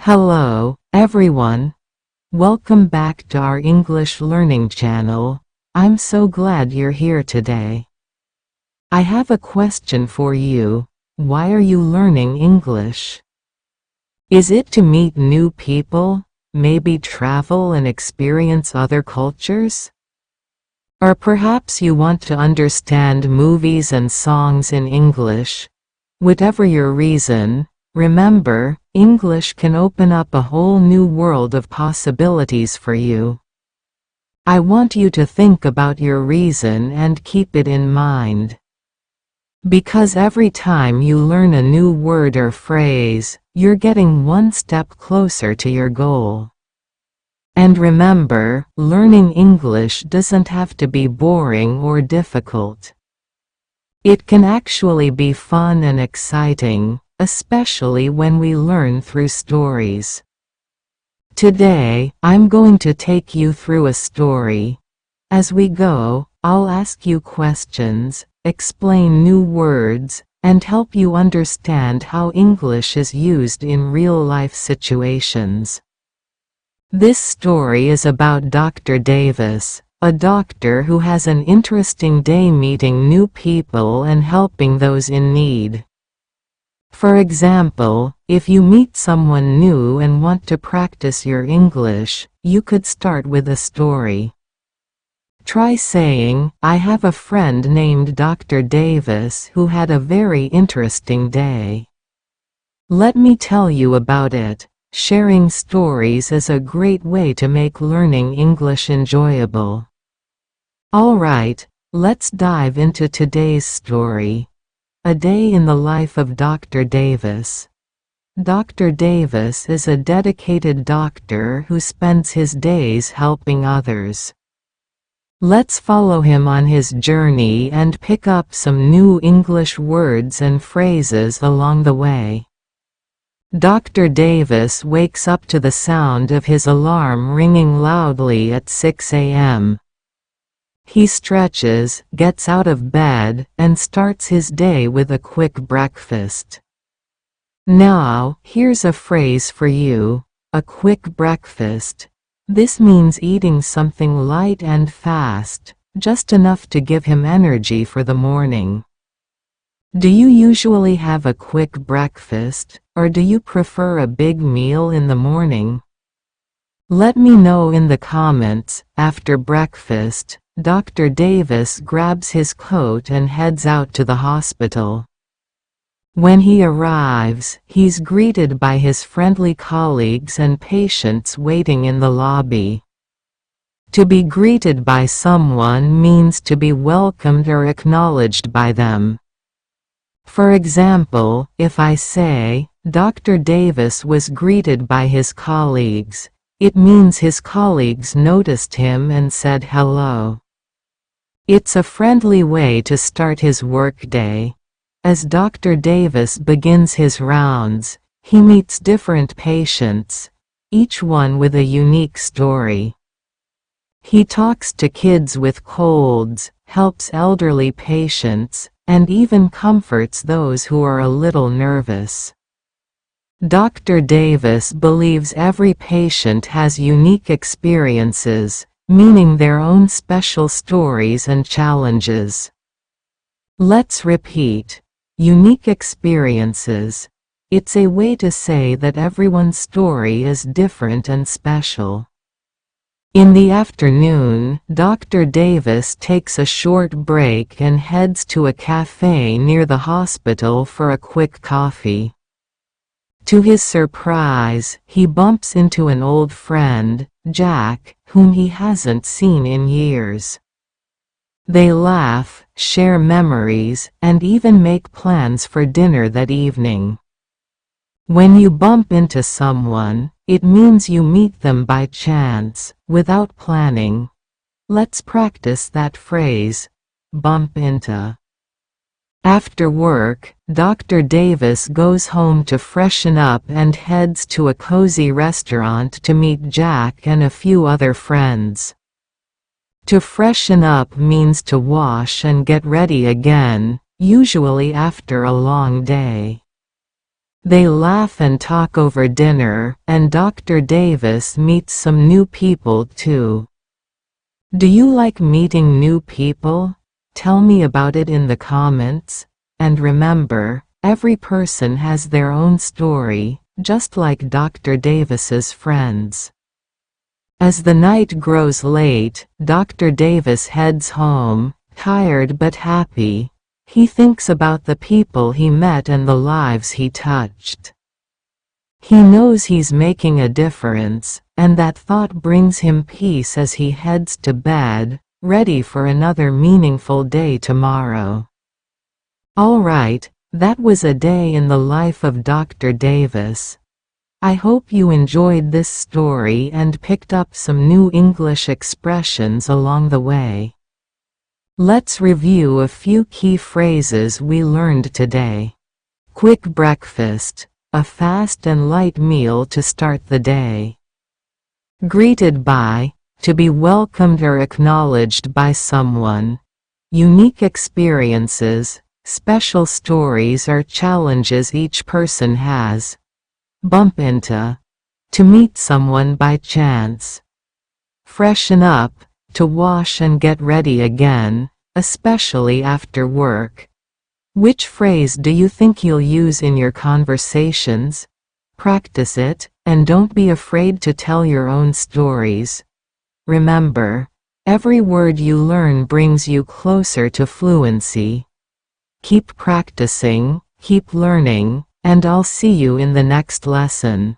Hello, everyone. Welcome back to our English learning channel. I'm so glad you're here today. I have a question for you. Why are you learning English? Is it to meet new people, maybe travel and experience other cultures? Or perhaps you want to understand movies and songs in English? Whatever your reason, remember, English can open up a whole new world of possibilities for you. I want you to think about your reason and keep it in mind. Because every time you learn a new word or phrase, you're getting one step closer to your goal. And remember, learning English doesn't have to be boring or difficult. It can actually be fun and exciting, especially when we learn through stories. Today, I'm going to take you through a story. As we go, I'll ask you questions, explain new words, and help you understand how English is used in real-life situations. This story is about Dr. Davis, a doctor who has an interesting day meeting new people and helping those in need. For example, if you meet someone new and want to practice your English, you could start with a story. Try saying, "I have a friend named Dr. Davis who had a very interesting day. Let me tell you about it." Sharing stories is a great way to make learning English enjoyable. Alright, let's dive into today's story. A day in the life of Dr. Davis. Dr. Davis is a dedicated doctor who spends his days helping others. Let's follow him on his journey and pick up some new English words and phrases along the way. Dr. Davis wakes up to the sound of his alarm ringing loudly at 6 a.m. He stretches, gets out of bed, and starts his day with a quick breakfast. Now, here's a phrase for you, a quick breakfast. This means eating something light and fast, just enough to give him energy for the morning. Do you usually have a quick breakfast, or do you prefer a big meal in the morning? Let me know in the comments. After breakfast, Dr. Davis grabs his coat and heads out to the hospital. When he arrives, he's greeted by his friendly colleagues and patients waiting in the lobby. To be greeted by someone means to be welcomed or acknowledged by them. For example, if I say, Dr. Davis was greeted by his colleagues, it means his colleagues noticed him and said hello. It's a friendly way to start his workday. As Dr. Davis begins his rounds, he meets different patients, each one with a unique story. He talks to kids with colds, helps elderly patients, and even comforts those who are a little nervous. Dr. Davis believes every patient has unique experiences, meaning their own special stories and challenges. Let's repeat. Unique experiences. It's a way to say that everyone's story is different and special. In the afternoon, Dr. Davis takes a short break and heads to a cafe near the hospital for a quick coffee. To his surprise, he bumps into an old friend, Jack, whom he hasn't seen in years. They laugh, share memories, and even make plans for dinner that evening. When you bump into someone, it means you meet them by chance, without planning. Let's practice that phrase, bump into. After work, Dr. Davis goes home to freshen up and heads to a cozy restaurant to meet Jack and a few other friends. To freshen up means to wash and get ready again, usually after a long day. They laugh and talk over dinner, and Dr. Davis meets some new people too. Do you like meeting new people? Tell me about it in the comments. And remember, every person has their own story, just like Dr. Davis's friends. As the night grows late, Dr. Davis heads home, tired but happy. He thinks about the people he met and the lives he touched. He knows he's making a difference, and that thought brings him peace as he heads to bed, ready for another meaningful day tomorrow. Alright, that was a day in the life of Dr. Davis. I hope you enjoyed this story and picked up some new English expressions along the way. Let's review a few key phrases we learned today. Quick breakfast, a fast and light meal to start the day. Greeted by, to be welcomed or acknowledged by someone. Unique experiences, special stories or challenges each person has. Bump into, to meet someone by chance. Freshen up, to wash and get ready again, especially after work. Which phrase do you think you'll use in your conversations? Practice it, and don't be afraid to tell your own stories. Remember, every word you learn brings you closer to fluency. Keep practicing, keep learning, and I'll see you in the next lesson.